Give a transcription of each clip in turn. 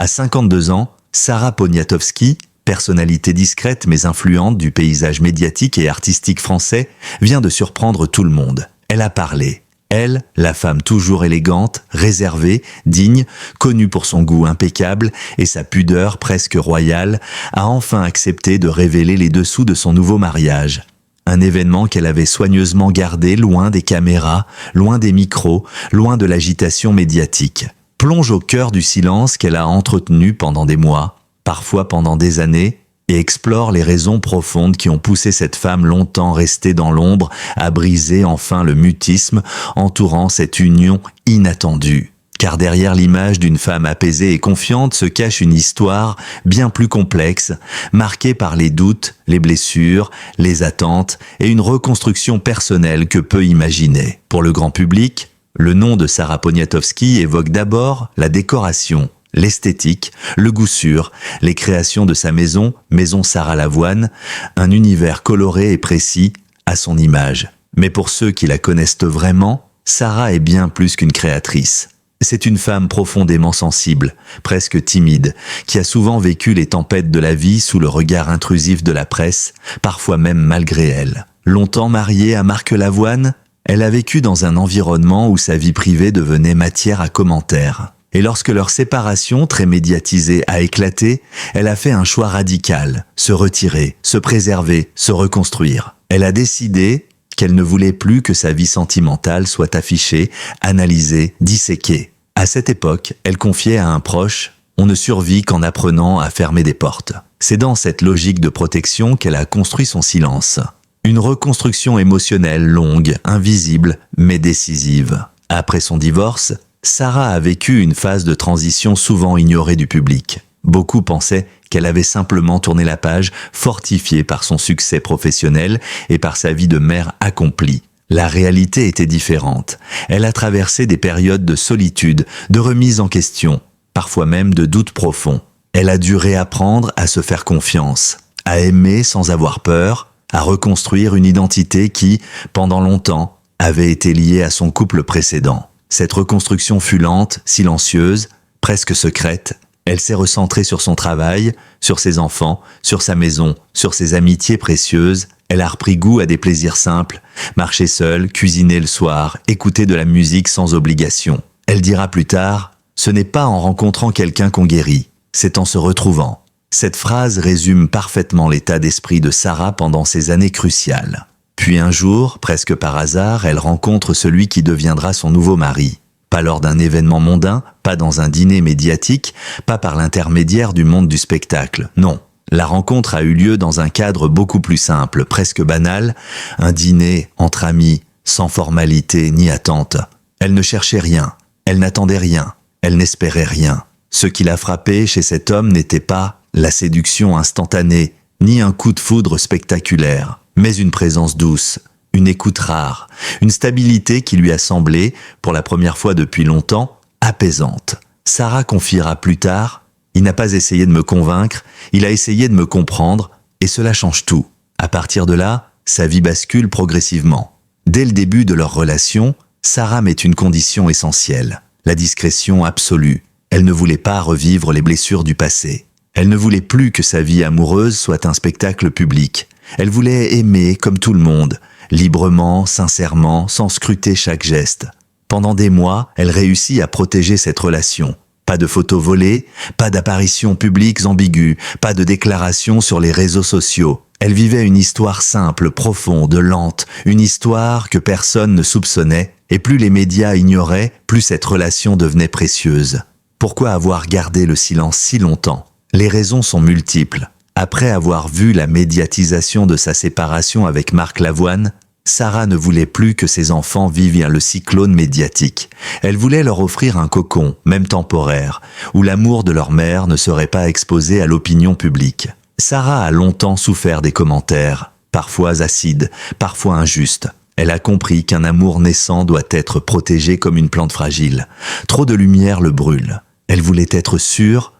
À 52 ans, Sarah Poniatowski, personnalité discrète mais influente du paysage médiatique et artistique français, vient de surprendre tout le monde. Elle a parlé. Elle, la femme toujours élégante, réservée, digne, connue pour son goût impeccable et sa pudeur presque royale, a enfin accepté de révéler les dessous de son nouveau mariage. Un événement qu'elle avait soigneusement gardé loin des caméras, loin des micros, loin de l'agitation médiatique. Plonge au cœur du silence qu'elle a entretenu pendant des mois, parfois pendant des années, et explore les raisons profondes qui ont poussé cette femme longtemps restée dans l'ombre à briser enfin le mutisme entourant cette union inattendue. Car derrière l'image d'une femme apaisée et confiante se cache une histoire bien plus complexe, marquée par les doutes, les blessures, les attentes et une reconstruction personnelle que peu imaginer. Pour le grand public, le nom de Sarah Poniatowski évoque d'abord la décoration, l'esthétique, le goût sûr, les créations de sa maison Sarah Lavoine, un univers coloré et précis à son image. Mais pour ceux qui la connaissent vraiment, Sarah est bien plus qu'une créatrice. C'est une femme profondément sensible, presque timide, qui a souvent vécu les tempêtes de la vie sous le regard intrusif de la presse, parfois même malgré elle. Longtemps mariée à Marc Lavoine, elle a vécu dans un environnement où sa vie privée devenait matière à commentaires. Et lorsque leur séparation, très médiatisée, a éclaté, elle a fait un choix radical, se retirer, se préserver, se reconstruire. Elle a décidé qu'elle ne voulait plus que sa vie sentimentale soit affichée, analysée, disséquée. À cette époque, elle confiait à un proche « On ne survit qu'en apprenant à fermer des portes ». C'est dans cette logique de protection qu'elle a construit son silence. Une reconstruction émotionnelle longue, invisible, mais décisive. Après son divorce, Sarah a vécu une phase de transition souvent ignorée du public. Beaucoup pensaient qu'elle avait simplement tourné la page, fortifiée par son succès professionnel et par sa vie de mère accomplie. La réalité était différente. Elle a traversé des périodes de solitude, de remise en question, parfois même de doutes profonds. Elle a dû réapprendre à se faire confiance, à aimer sans avoir peur, à reconstruire une identité qui, pendant longtemps, avait été liée à son couple précédent. Cette reconstruction fut lente, silencieuse, presque secrète. Elle s'est recentrée sur son travail, sur ses enfants, sur sa maison, sur ses amitiés précieuses. Elle a repris goût à des plaisirs simples, marcher seule, cuisiner le soir, écouter de la musique sans obligation. Elle dira plus tard « Ce n'est pas en rencontrant quelqu'un qu'on guérit, c'est en se retrouvant ». Cette phrase résume parfaitement l'état d'esprit de Sarah pendant ces années cruciales. Puis un jour, presque par hasard, elle rencontre celui qui deviendra son nouveau mari. Pas lors d'un événement mondain, pas dans un dîner médiatique, pas par l'intermédiaire du monde du spectacle, non. La rencontre a eu lieu dans un cadre beaucoup plus simple, presque banal, un dîner entre amis, sans formalité ni attente. Elle ne cherchait rien, elle n'attendait rien, elle n'espérait rien. Ce qui l'a frappé chez cet homme n'était pas la séduction instantanée, ni un coup de foudre spectaculaire, mais une présence douce, une écoute rare, une stabilité qui lui a semblé, pour la première fois depuis longtemps, apaisante. Sarah confiera plus tard « Il n'a pas essayé de me convaincre, il a essayé de me comprendre, et cela change tout. » À partir de là, sa vie bascule progressivement. Dès le début de leur relation, Sarah met une condition essentielle, la discrétion absolue. Elle ne voulait pas revivre les blessures du passé. Elle ne voulait plus que sa vie amoureuse soit un spectacle public. Elle voulait aimer comme tout le monde, librement, sincèrement, sans scruter chaque geste. Pendant des mois, elle réussit à protéger cette relation. Pas de photos volées, pas d'apparitions publiques ambiguës, pas de déclarations sur les réseaux sociaux. Elle vivait une histoire simple, profonde, lente, une histoire que personne ne soupçonnait, et plus les médias ignoraient, plus cette relation devenait précieuse. Pourquoi avoir gardé le silence si longtemps ? Les raisons sont multiples. Après avoir vu la médiatisation de sa séparation avec Marc Lavoine, Sarah ne voulait plus que ses enfants vivent le cyclone médiatique. Elle voulait leur offrir un cocon, même temporaire, où l'amour de leur mère ne serait pas exposé à l'opinion publique. Sarah a longtemps souffert des commentaires, parfois acides, parfois injustes. Elle a compris qu'un amour naissant doit être protégé comme une plante fragile. Trop de lumière le brûle. Elle voulait être sûre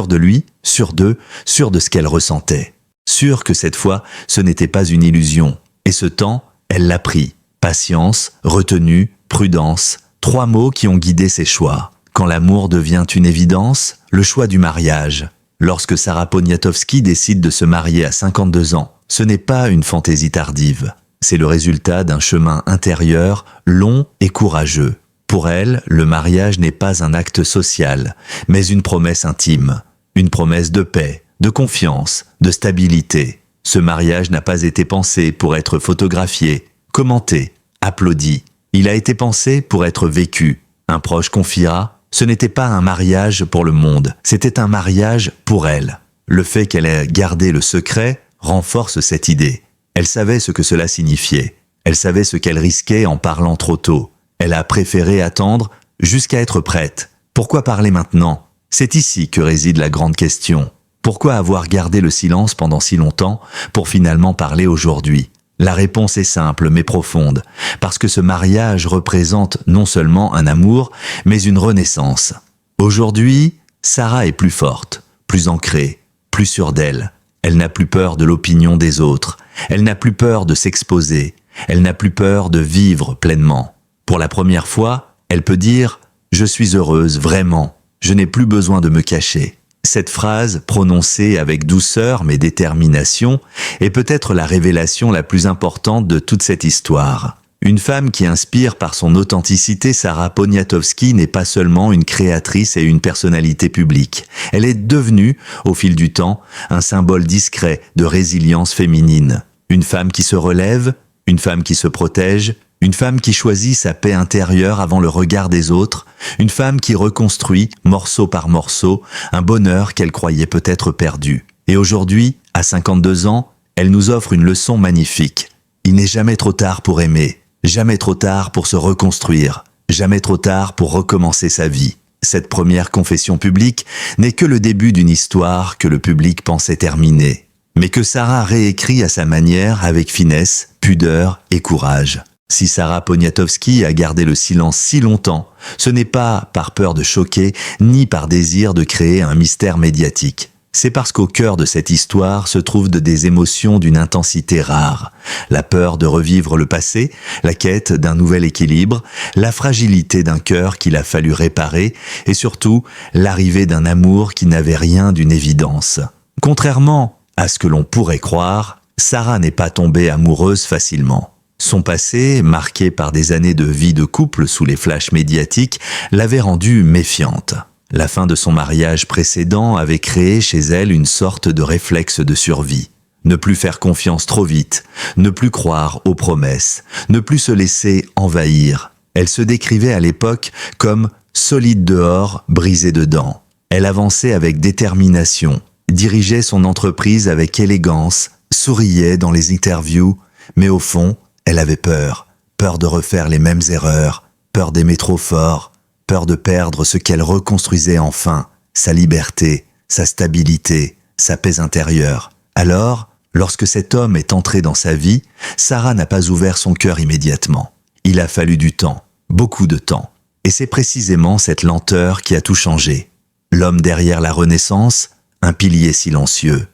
de lui, sûre d'eux, sûre de ce qu'elle ressentait. Sûre que cette fois, ce n'était pas une illusion. Et ce temps, elle l'a pris. Patience, retenue, prudence, 3 mots qui ont guidé ses choix. quand l'amour devient une évidence, le choix du mariage. Lorsque Sarah Poniatowski décide de se marier à 52 ans, ce n'est pas une fantaisie tardive. C'est le résultat d'un chemin intérieur long et courageux. Pour elle, le mariage n'est pas un acte social, mais une promesse intime. Une promesse de paix, de confiance, de stabilité. Ce mariage n'a pas été pensé pour être photographié, commenté, applaudi. Il a été pensé pour être vécu. Un proche confiera, ce n'était pas un mariage pour le monde, c'était un mariage pour elle. Le fait qu'elle ait gardé le secret renforce cette idée. Elle savait ce que cela signifiait. Elle savait ce qu'elle risquait en parlant trop tôt. Elle a préféré attendre jusqu'à être prête. Pourquoi parler maintenant? C'est ici que réside la grande question. Pourquoi avoir gardé le silence pendant si longtemps pour finalement parler aujourd'hui? La réponse est simple mais profonde, parce que ce mariage représente non seulement un amour, mais une renaissance. Aujourd'hui, Sarah est plus forte, plus ancrée, plus sûre d'elle. Elle n'a plus peur de l'opinion des autres. Elle n'a plus peur de s'exposer. Elle n'a plus peur de vivre pleinement. Pour la première fois, elle peut dire « Je suis heureuse, vraiment. Je n'ai plus besoin de me cacher ». Cette phrase, prononcée avec douceur mais détermination, est peut-être la révélation la plus importante de toute cette histoire. Une femme qui inspire par son authenticité, Sarah Poniatowski n'est pas seulement une créatrice et une personnalité publique. Elle est devenue, au fil du temps, un symbole discret de résilience féminine. Une femme qui se relève, une femme qui se protège, une femme qui choisit sa paix intérieure avant le regard des autres, une femme qui reconstruit, morceau par morceau, un bonheur qu'elle croyait peut-être perdu. Et aujourd'hui, à 52 ans, elle nous offre une leçon magnifique. Il n'est jamais trop tard pour aimer, jamais trop tard pour se reconstruire, jamais trop tard pour recommencer sa vie. Cette première confession publique n'est que le début d'une histoire que le public pensait terminée, mais que Sarah réécrit à sa manière avec finesse, pudeur et courage. Si Sarah Poniatowski a gardé le silence si longtemps, ce n'est pas par peur de choquer, ni par désir de créer un mystère médiatique. C'est parce qu'au cœur de cette histoire se trouvent des émotions d'une intensité rare. La peur de revivre le passé, la quête d'un nouvel équilibre, la fragilité d'un cœur qu'il a fallu réparer, et surtout, l'arrivée d'un amour qui n'avait rien d'une évidence. Contrairement à ce que l'on pourrait croire, Sarah n'est pas tombée amoureuse facilement. Son passé, marqué par des années de vie de couple sous les flashs médiatiques, l'avait rendue méfiante. La fin de son mariage précédent avait créé chez elle une sorte de réflexe de survie. Ne plus faire confiance trop vite, ne plus croire aux promesses, ne plus se laisser envahir. Elle se décrivait à l'époque comme « solide dehors, brisée dedans ». Elle avançait avec détermination, dirigeait son entreprise avec élégance, souriait dans les interviews, mais au fond, elle avait peur. Peur de refaire les mêmes erreurs, peur d'aimer trop fort, peur de perdre ce qu'elle reconstruisait enfin, sa liberté, sa stabilité, sa paix intérieure. Alors, lorsque cet homme est entré dans sa vie, Sarah n'a pas ouvert son cœur immédiatement. Il a fallu du temps, beaucoup de temps. Et c'est précisément cette lenteur qui a tout changé. L'homme derrière la Renaissance, un pilier silencieux.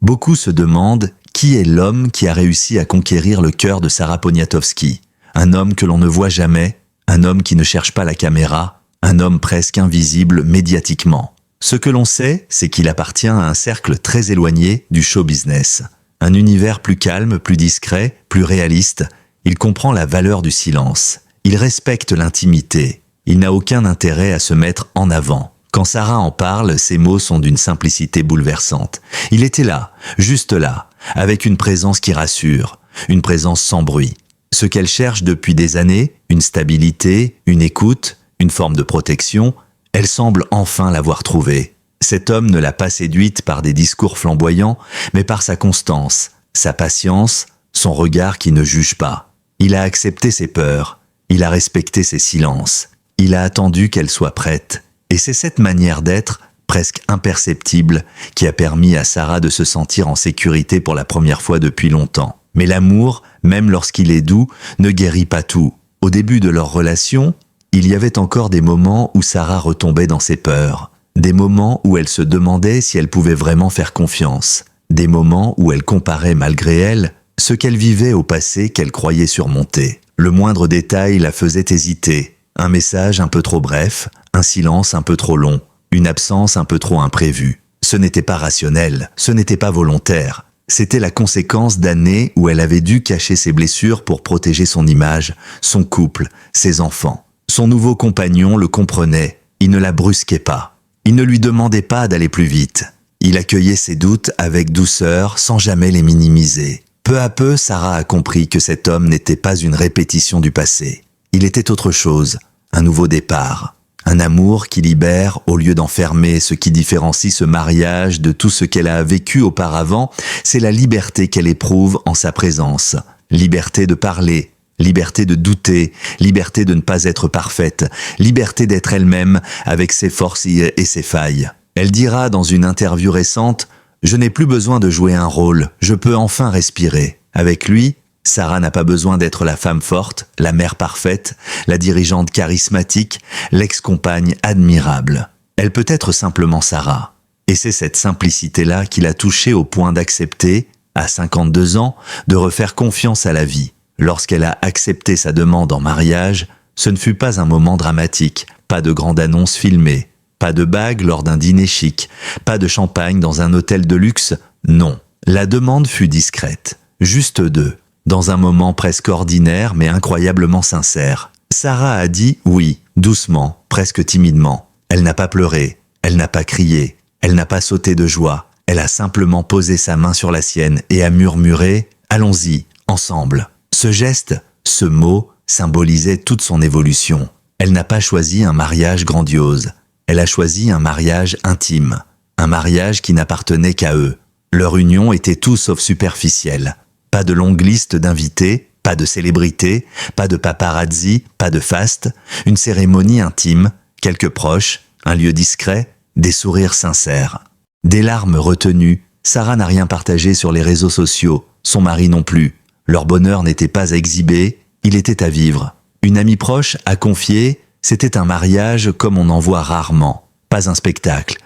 Beaucoup se demandent qui est l'homme qui a réussi à conquérir le cœur de Sarah Poniatowski. Un homme que l'on ne voit jamais, un homme qui ne cherche pas la caméra, un homme presque invisible médiatiquement. Ce que l'on sait, c'est qu'il appartient à un cercle très éloigné du show business. Un univers plus calme, plus discret, plus réaliste. Il comprend la valeur du silence. Il respecte l'intimité. Il n'a aucun intérêt à se mettre en avant. Quand Sarah en parle, ses mots sont d'une simplicité bouleversante. Il était là, juste là, avec une présence qui rassure, une présence sans bruit. Ce qu'elle cherche depuis des années, une stabilité, une écoute, une forme de protection, elle semble enfin l'avoir trouvé. Cet homme ne l'a pas séduite par des discours flamboyants, mais par sa constance, sa patience, son regard qui ne juge pas. Il a accepté ses peurs, il a respecté ses silences, il a attendu qu'elle soit prête. Et c'est cette manière d'être, presque imperceptible, qui a permis à Sarah de se sentir en sécurité pour la première fois depuis longtemps. Mais l'amour, même lorsqu'il est doux, ne guérit pas tout. Au début de leur relation, il y avait encore des moments où Sarah retombait dans ses peurs. Des moments où elle se demandait si elle pouvait vraiment faire confiance. Des moments où elle comparait malgré elle ce qu'elle vivait au passé qu'elle croyait surmonter. Le moindre détail la faisait hésiter. Un message un peu trop bref, un silence un peu trop long, une absence un peu trop imprévue. Ce n'était pas rationnel, ce n'était pas volontaire. C'était la conséquence d'années où elle avait dû cacher ses blessures pour protéger son image, son couple, ses enfants. Son nouveau compagnon le comprenait, il ne la brusquait pas. Il ne lui demandait pas d'aller plus vite. Il accueillait ses doutes avec douceur sans jamais les minimiser. Peu à peu, Sarah a compris que cet homme n'était pas une répétition du passé. Il était autre chose, un nouveau départ. Un amour qui libère au lieu d'enfermer. Ce qui différencie ce mariage de tout ce qu'elle a vécu auparavant, c'est la liberté qu'elle éprouve en sa présence. Liberté de parler, liberté de douter, liberté de ne pas être parfaite, liberté d'être elle-même avec ses forces et ses failles. Elle dira dans une interview récente « Je n'ai plus besoin de jouer un rôle, je peux enfin respirer. » Avec lui, Sarah n'a pas besoin d'être la femme forte, la mère parfaite, la dirigeante charismatique, l'ex-compagne admirable. Elle peut être simplement Sarah. Et c'est cette simplicité-là qui l'a touchée au point d'accepter, à 52 ans, de refaire confiance à la vie. Lorsqu'elle a accepté sa demande en mariage, ce ne fut pas un moment dramatique, pas de grande annonce filmée, pas de bague lors d'un dîner chic, pas de champagne dans un hôtel de luxe, non. La demande fut discrète, juste deux. Dans un moment presque ordinaire mais incroyablement sincère. Sarah a dit oui, doucement, presque timidement. Elle n'a pas pleuré, elle n'a pas crié, elle n'a pas sauté de joie. Elle a simplement posé sa main sur la sienne et a murmuré « Allons-y, ensemble ». Ce geste, ce mot, symbolisait toute son évolution. Elle n'a pas choisi un mariage grandiose. Elle a choisi un mariage intime. Un mariage qui n'appartenait qu'à eux. Leur union était tout sauf superficielle. Pas de longue liste d'invités, pas de célébrités, pas de paparazzi, pas de faste, une cérémonie intime, quelques proches, un lieu discret, des sourires sincères. Des larmes retenues, Sarah n'a rien partagé sur les réseaux sociaux, son mari non plus. Leur bonheur n'était pas à exhiber, il était à vivre. Une amie proche a confié, c'était un mariage comme on en voit rarement. Pas un spectacle,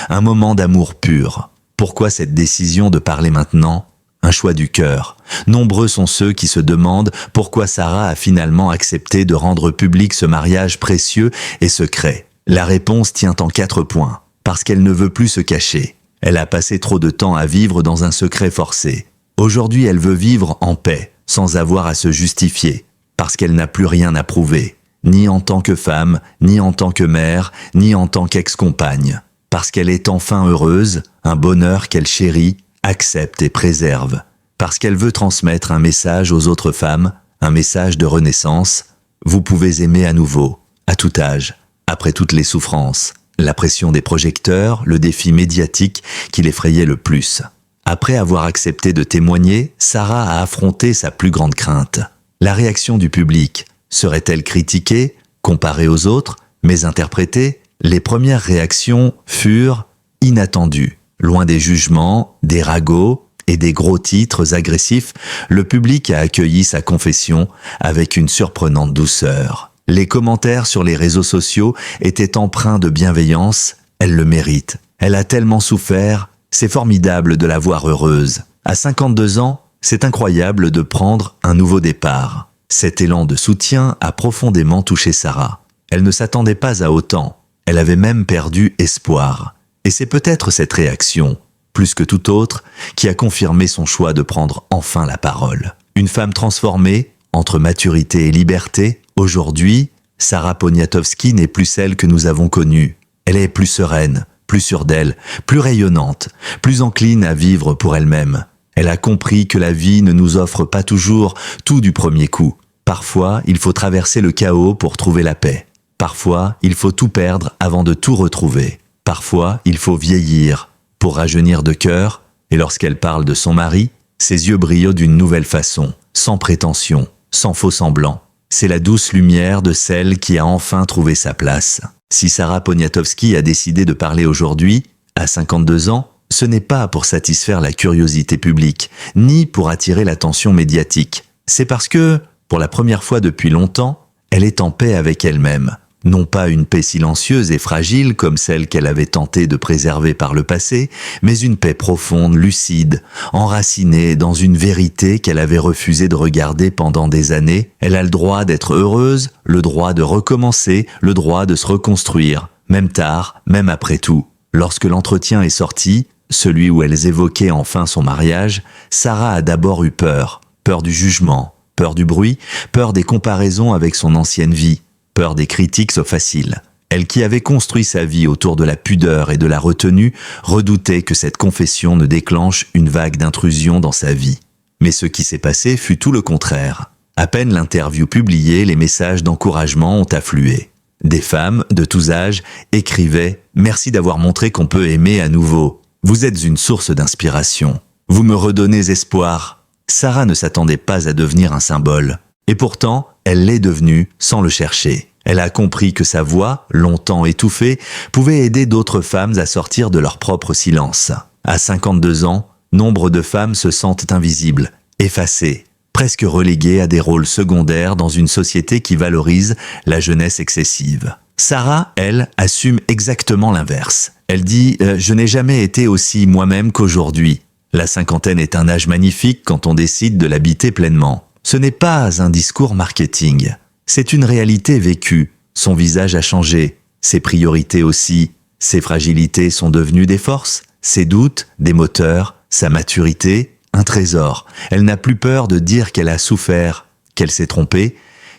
un moment d'amour pur. Pourquoi cette décision de parler maintenant ? Un choix du cœur. Nombreux sont ceux qui se demandent pourquoi Sarah a finalement accepté de rendre public ce mariage précieux et secret. La réponse tient en 4 points. Parce qu'elle ne veut plus se cacher. Elle a passé trop de temps à vivre dans un secret forcé. Aujourd'hui, elle veut vivre en paix, sans avoir à se justifier. Parce qu'elle n'a plus rien à prouver. Ni en tant que femme, ni en tant que mère, ni en tant qu'ex-compagne. Parce qu'elle est enfin heureuse, un bonheur qu'elle chérit, accepte et préserve, parce qu'elle veut transmettre un message aux autres femmes, un message de renaissance. Vous pouvez aimer à nouveau, à tout âge, après toutes les souffrances, la pression des projecteurs, le défi médiatique qui l'effrayait le plus. Après avoir accepté de témoigner, Sarah a affronté sa plus grande crainte. La réaction du public. Serait-elle critiquée, comparée aux autres, mésinterprétée ? Les premières réactions furent inattendues. Loin des jugements, des ragots et des gros titres agressifs, le public a accueilli sa confession avec une surprenante douceur. Les commentaires sur les réseaux sociaux étaient empreints de bienveillance. Elle le mérite. Elle a tellement souffert, c'est formidable de la voir heureuse. À 52 ans, c'est incroyable de prendre un nouveau départ. Cet élan de soutien a profondément touché Sarah. Elle ne s'attendait pas à autant. Elle avait même perdu espoir. Et c'est peut-être cette réaction, plus que toute autre, qui a confirmé son choix de prendre enfin la parole. Une femme transformée, entre maturité et liberté, aujourd'hui, Sarah Poniatowski n'est plus celle que nous avons connue. Elle est plus sereine, plus sûre d'elle, plus rayonnante, plus encline à vivre pour elle-même. Elle a compris que la vie ne nous offre pas toujours tout du premier coup. Parfois, il faut traverser le chaos pour trouver la paix. Parfois, il faut tout perdre avant de tout retrouver. Parfois, il faut vieillir pour rajeunir de cœur, et lorsqu'elle parle de son mari, ses yeux brillent d'une nouvelle façon, sans prétention, sans faux semblant. C'est la douce lumière de celle qui a enfin trouvé sa place. Si Sarah Poniatowski a décidé de parler aujourd'hui, à 52 ans, ce n'est pas pour satisfaire la curiosité publique, ni pour attirer l'attention médiatique. C'est parce que, pour la première fois depuis longtemps, elle est en paix avec elle-même. Non pas une paix silencieuse et fragile comme celle qu'elle avait tenté de préserver par le passé, mais une paix profonde, lucide, enracinée dans une vérité qu'elle avait refusé de regarder pendant des années. Elle a le droit d'être heureuse, le droit de recommencer, le droit de se reconstruire, même tard, même après tout. Lorsque l'entretien est sorti, celui où elles évoquaient enfin son mariage, Sarah a d'abord eu peur. Peur du jugement, peur du bruit, peur des comparaisons avec son ancienne vie. Peur des critiques au facile. Elle qui avait construit sa vie autour de la pudeur et de la retenue, redoutait que cette confession ne déclenche une vague d'intrusion dans sa vie. Mais ce qui s'est passé fut tout le contraire. À peine l'interview publiée, les messages d'encouragement ont afflué. Des femmes, de tous âges, écrivaient « Merci d'avoir montré qu'on peut aimer à nouveau. Vous êtes une source d'inspiration. Vous me redonnez espoir. » Sarah ne s'attendait pas à devenir un symbole. Et pourtant, elle l'est devenue sans le chercher. Elle a compris que sa voix, longtemps étouffée, pouvait aider d'autres femmes à sortir de leur propre silence. À 52 ans, nombre de femmes se sentent invisibles, effacées, presque reléguées à des rôles secondaires dans une société qui valorise la jeunesse excessive. Sarah, elle, assume exactement l'inverse. Elle dit « Je n'ai jamais été aussi moi-même qu'aujourd'hui ». La cinquantaine est un âge magnifique quand on décide de l'habiter pleinement. Ce n'est pas un discours marketing, c'est une réalité vécue. Son visage a changé, ses priorités aussi, ses fragilités sont devenues des forces, ses doutes, des moteurs, sa maturité, un trésor. Elle n'a plus peur de dire qu'elle a souffert, qu'elle s'est trompée,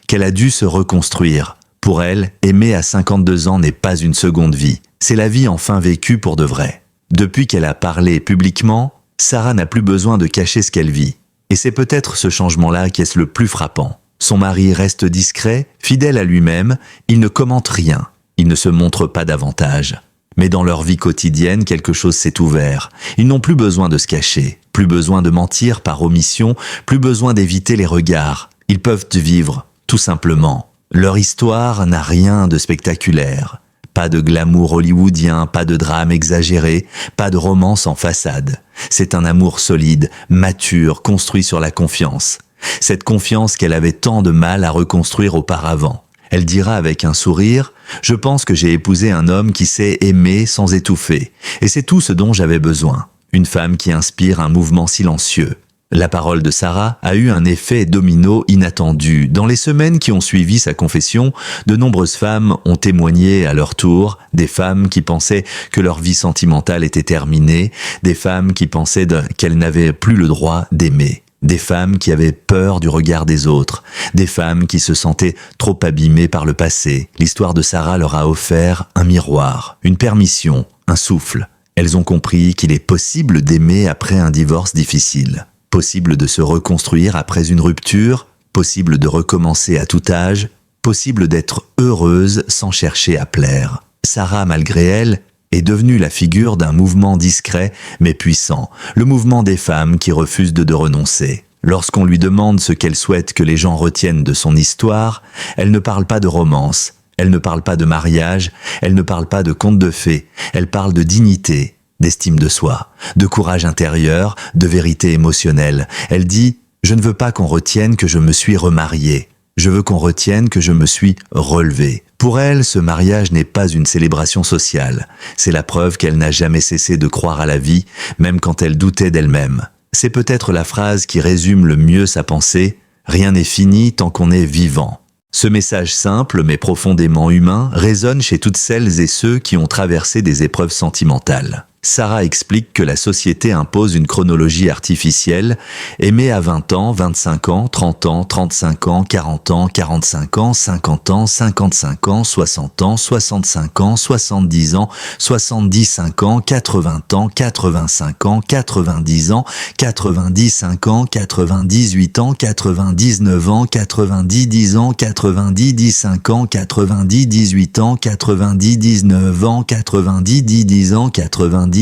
qu'elle a dû se reconstruire. Pour elle, aimer à 52 ans n'est pas une seconde vie, c'est la vie enfin vécue pour de vrai. Depuis qu'elle a parlé publiquement, Sarah n'a plus besoin de cacher ce qu'elle vit. Et c'est peut-être ce changement-là qui est le plus frappant. Son mari reste discret, fidèle à lui-même, il ne commente rien, il ne se montre pas davantage. Mais dans leur vie quotidienne, quelque chose s'est ouvert. Ils n'ont plus besoin de se cacher, plus besoin de mentir par omission, plus besoin d'éviter les regards. Ils peuvent vivre, tout simplement. Leur histoire n'a rien de spectaculaire. Pas de glamour hollywoodien, pas de drame exagéré, pas de romance en façade. C'est un amour solide, mature, construit sur la confiance. Cette confiance qu'elle avait tant de mal à reconstruire auparavant. Elle dira avec un sourire « Je pense que j'ai épousé un homme qui sait aimer sans étouffer. Et c'est tout ce dont j'avais besoin. Une femme qui inspire un mouvement silencieux. » La parole de Sarah a eu un effet domino inattendu. Dans les semaines qui ont suivi sa confession, de nombreuses femmes ont témoigné à leur tour, des femmes qui pensaient que leur vie sentimentale était terminée, des femmes qui pensaient qu'elles n'avaient plus le droit d'aimer, des femmes qui avaient peur du regard des autres, des femmes qui se sentaient trop abîmées par le passé. L'histoire de Sarah leur a offert un miroir, une permission, un souffle. Elles ont compris qu'il est possible d'aimer après un divorce difficile. Possible de se reconstruire après une rupture, possible de recommencer à tout âge, possible d'être heureuse sans chercher à plaire. Sarah, malgré elle, est devenue la figure d'un mouvement discret mais puissant, le mouvement des femmes qui refusent de renoncer. Lorsqu'on lui demande ce qu'elle souhaite que les gens retiennent de son histoire, elle ne parle pas de romance, elle ne parle pas de mariage, elle ne parle pas de contes de fées, elle parle de dignité, d'estime de soi, de courage intérieur, de vérité émotionnelle. Elle dit « Je ne veux pas qu'on retienne que je me suis remariée. Je veux qu'on retienne que je me suis relevée. » Pour elle, ce mariage n'est pas une célébration sociale. C'est la preuve qu'elle n'a jamais cessé de croire à la vie, même quand elle doutait d'elle-même. C'est peut-être la phrase qui résume le mieux sa pensée « Rien n'est fini tant qu'on est vivant ». Ce message simple mais profondément humain résonne chez toutes celles et ceux qui ont traversé des épreuves sentimentales. Sarah explique que la société impose une chronologie artificielle, aimer à 20 ans, 25 ans, 30 ans, 35 ans, 40 ans, 45 ans, 50 ans, 55 ans, 60 ans, 65 ans, 70 ans, 75 ans, 80 ans, 85 ans, 90 ans, 95 ans, 98 ans, 99 ans, 90 ans, 90 ans, 90 18 ans, 90 19 ans, 90 10 ans, 90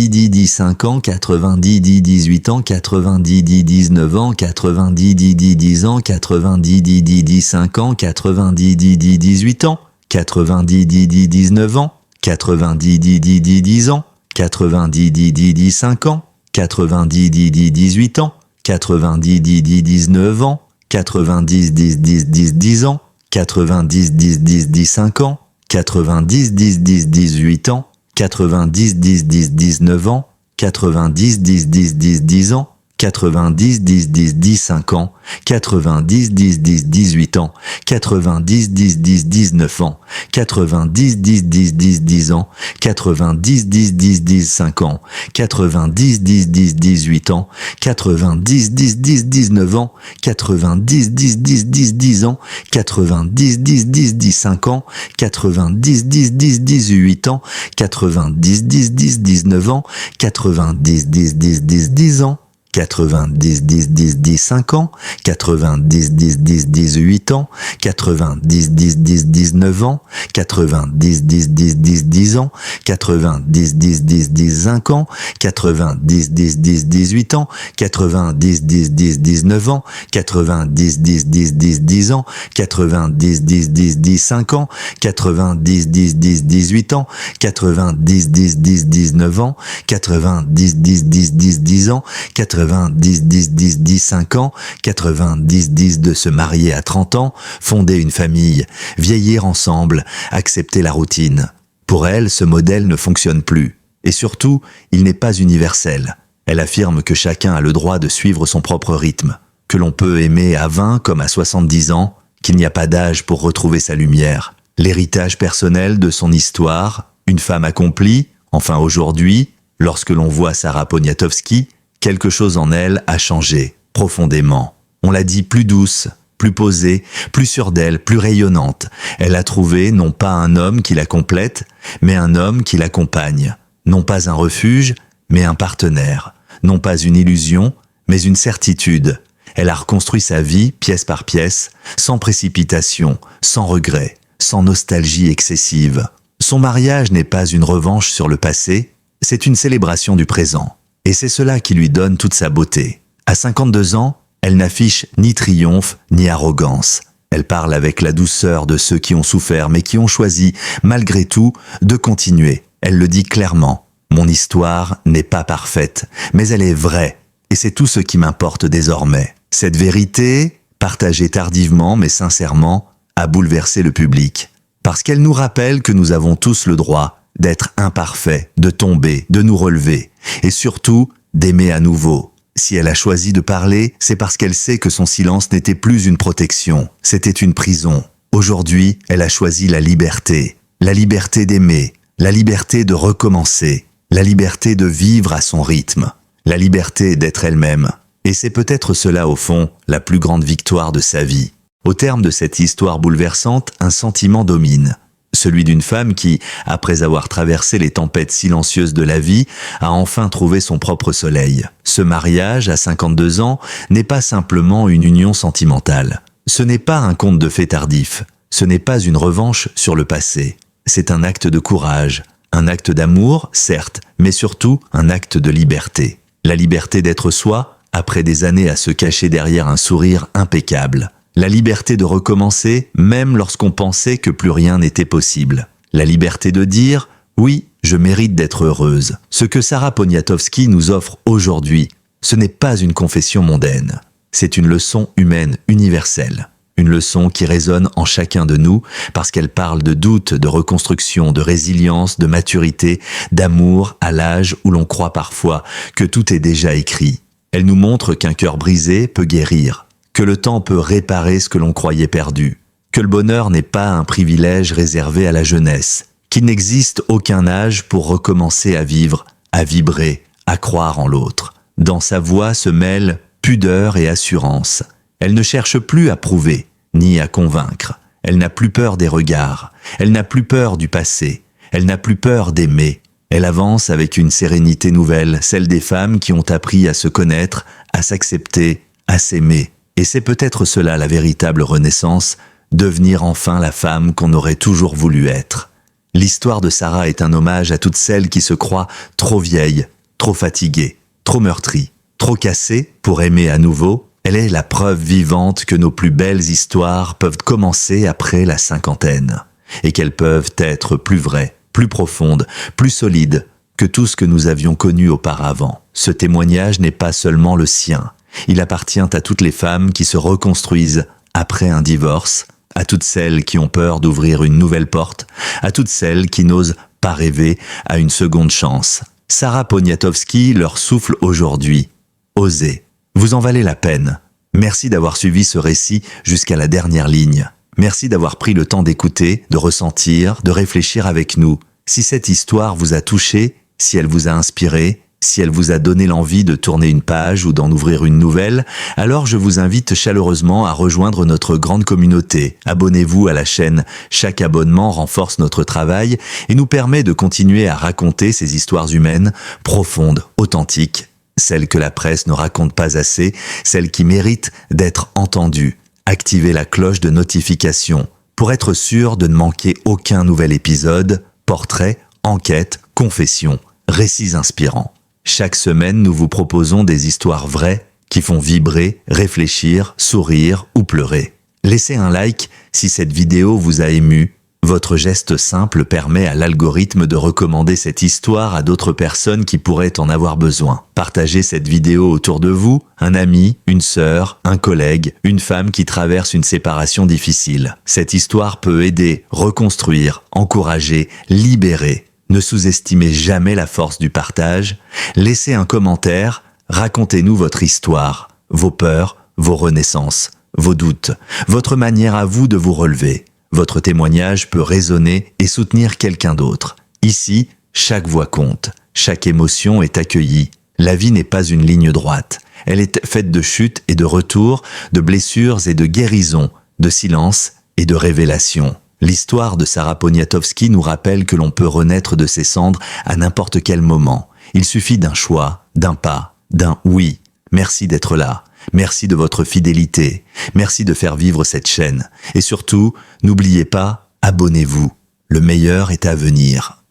5 ans, 90 18 ans, 90 19 ans, 90 10 ans, 90 5 ans, 90 18 ans, 90 19 ans, 90 10 ans, 90 5 ans, 90 18 ans, 90 19 ans, 90 10 ans, 90 10 5 ans, 90 10 10 18 ans, 90 10 10 19 ans, 90 10 10 10 10 ans, 90 10 10 10 5 ans, 90 10 10 18 ans, 90 10 10 19 ans, 90 10 10 10 10 ans, 90 10 10 10 5 ans, 90 10 10 18 ans, 90 10 10 19 ans, 90 10 10 10 10 ans, 90 10 10 10 5 ans, 90 10 10 18 ans, 90 10 10 19 ans, 90 10 10 10 10 ans, 90 10 10 10 5 ans, 90 10 10 18 ans, 90 10 10 19 ans, 90 10 10 10 10 ans, 90 10 10 10 5 ans, 90 10 10 18 ans, 90 10 10 19 ans, 90 10 10 10 10 ans, 90 10 10 10 5 ans, 90 10 10 18 ans, 90 10 10 19 ans, 90 10 10 10 10 ans, 90 10 10 10 5 ans, 90 10 de se marier à 30 ans, fonder une famille, vieillir ensemble, accepter la routine. Pour elle, ce modèle ne fonctionne plus. Et surtout, il n'est pas universel. Elle affirme que chacun a le droit de suivre son propre rythme, que l'on peut aimer à 20 comme à 70 ans, qu'il n'y a pas d'âge pour retrouver sa lumière. L'héritage personnel de son histoire, une femme accomplie, enfin aujourd'hui, lorsque l'on voit Sarah Poniatowski, quelque chose en elle a changé, profondément. On l'a dit plus douce, plus posée, plus sûre d'elle, plus rayonnante. Elle a trouvé non pas un homme qui la complète, mais un homme qui l'accompagne. Non pas un refuge, mais un partenaire. Non pas une illusion, mais une certitude. Elle a reconstruit sa vie, pièce par pièce, sans précipitation, sans regret, sans nostalgie excessive. Son mariage n'est pas une revanche sur le passé, c'est une célébration du présent. Et c'est cela qui lui donne toute sa beauté. À 52 ans, elle n'affiche ni triomphe ni arrogance. Elle parle avec la douceur de ceux qui ont souffert mais qui ont choisi, malgré tout, de continuer. Elle le dit clairement. Mon histoire n'est pas parfaite, mais elle est vraie. Et c'est tout ce qui m'importe désormais. Cette vérité, partagée tardivement mais sincèrement, a bouleversé le public. Parce qu'elle nous rappelle que nous avons tous le droit d'être imparfaits, de tomber, de nous relever, et surtout d'aimer à nouveau. Si elle a choisi de parler, c'est parce qu'elle sait que son silence n'était plus une protection, c'était une prison. Aujourd'hui, elle a choisi la liberté d'aimer, la liberté de recommencer, la liberté de vivre à son rythme, la liberté d'être elle-même. Et c'est peut-être cela, au fond, la plus grande victoire de sa vie. Au terme de cette histoire bouleversante, un sentiment domine. Celui d'une femme qui, après avoir traversé les tempêtes silencieuses de la vie, a enfin trouvé son propre soleil. Ce mariage, à 52 ans, n'est pas simplement une union sentimentale. Ce n'est pas un conte de fées tardif. Ce n'est pas une revanche sur le passé. C'est un acte de courage, un acte d'amour, certes, mais surtout un acte de liberté. La liberté d'être soi, après des années à se cacher derrière un sourire impeccable. La liberté de recommencer, même lorsqu'on pensait que plus rien n'était possible. La liberté de dire « Oui, je mérite d'être heureuse ». Ce que Sarah Poniatowski nous offre aujourd'hui, ce n'est pas une confession mondaine. C'est une leçon humaine universelle. Une leçon qui résonne en chacun de nous parce qu'elle parle de doute, de reconstruction, de résilience, de maturité, d'amour à l'âge où l'on croit parfois que tout est déjà écrit. Elle nous montre qu'un cœur brisé peut guérir, que le temps peut réparer ce que l'on croyait perdu, que le bonheur n'est pas un privilège réservé à la jeunesse, qu'il n'existe aucun âge pour recommencer à vivre, à vibrer, à croire en l'autre. Dans sa voix se mêlent pudeur et assurance. Elle ne cherche plus à prouver, ni à convaincre. Elle n'a plus peur des regards, elle n'a plus peur du passé, elle n'a plus peur d'aimer. Elle avance avec une sérénité nouvelle, celle des femmes qui ont appris à se connaître, à s'accepter, à s'aimer. Et c'est peut-être cela la véritable renaissance, devenir enfin la femme qu'on aurait toujours voulu être. L'histoire de Sarah est un hommage à toutes celles qui se croient trop vieilles, trop fatiguées, trop meurtries, trop cassées pour aimer à nouveau. Elle est la preuve vivante que nos plus belles histoires peuvent commencer après la cinquantaine, et qu'elles peuvent être plus vraies, plus profondes, plus solides que tout ce que nous avions connu auparavant. Ce témoignage n'est pas seulement le sien. Il appartient à toutes les femmes qui se reconstruisent après un divorce, à toutes celles qui ont peur d'ouvrir une nouvelle porte, à toutes celles qui n'osent pas rêver à une seconde chance. Sarah Poniatowski leur souffle aujourd'hui. Osez, vous en valez la peine. Merci d'avoir suivi ce récit jusqu'à la dernière ligne. Merci d'avoir pris le temps d'écouter, de ressentir, de réfléchir avec nous. Si cette histoire vous a touché, si elle vous a inspiré, si elle vous a donné l'envie de tourner une page ou d'en ouvrir une nouvelle, alors je vous invite chaleureusement à rejoindre notre grande communauté. Abonnez-vous à la chaîne. Chaque abonnement renforce notre travail et nous permet de continuer à raconter ces histoires humaines, profondes, authentiques, celles que la presse ne raconte pas assez, celles qui méritent d'être entendues. Activez la cloche de notification pour être sûr de ne manquer aucun nouvel épisode, portrait, enquête, confession, récits inspirants. Chaque semaine, nous vous proposons des histoires vraies qui font vibrer, réfléchir, sourire ou pleurer. Laissez un like si cette vidéo vous a ému. Votre geste simple permet à l'algorithme de recommander cette histoire à d'autres personnes qui pourraient en avoir besoin. Partagez cette vidéo autour de vous, un ami, une sœur, un collègue, une femme qui traverse une séparation difficile. Cette histoire peut aider, reconstruire, encourager, libérer. Ne sous-estimez jamais la force du partage. Laissez un commentaire, racontez-nous votre histoire, vos peurs, vos renaissances, vos doutes, votre manière à vous de vous relever. Votre témoignage peut résonner et soutenir quelqu'un d'autre. Ici, chaque voix compte, chaque émotion est accueillie. La vie n'est pas une ligne droite. Elle est faite de chutes et de retours, de blessures et de guérisons, de silence et de révélations. L'histoire de Sarah Poniatowski nous rappelle que l'on peut renaître de ses cendres à n'importe quel moment. Il suffit d'un choix, d'un pas, d'un oui. Merci d'être là. Merci de votre fidélité. Merci de faire vivre cette chaîne. Et surtout, n'oubliez pas, abonnez-vous. Le meilleur est à venir.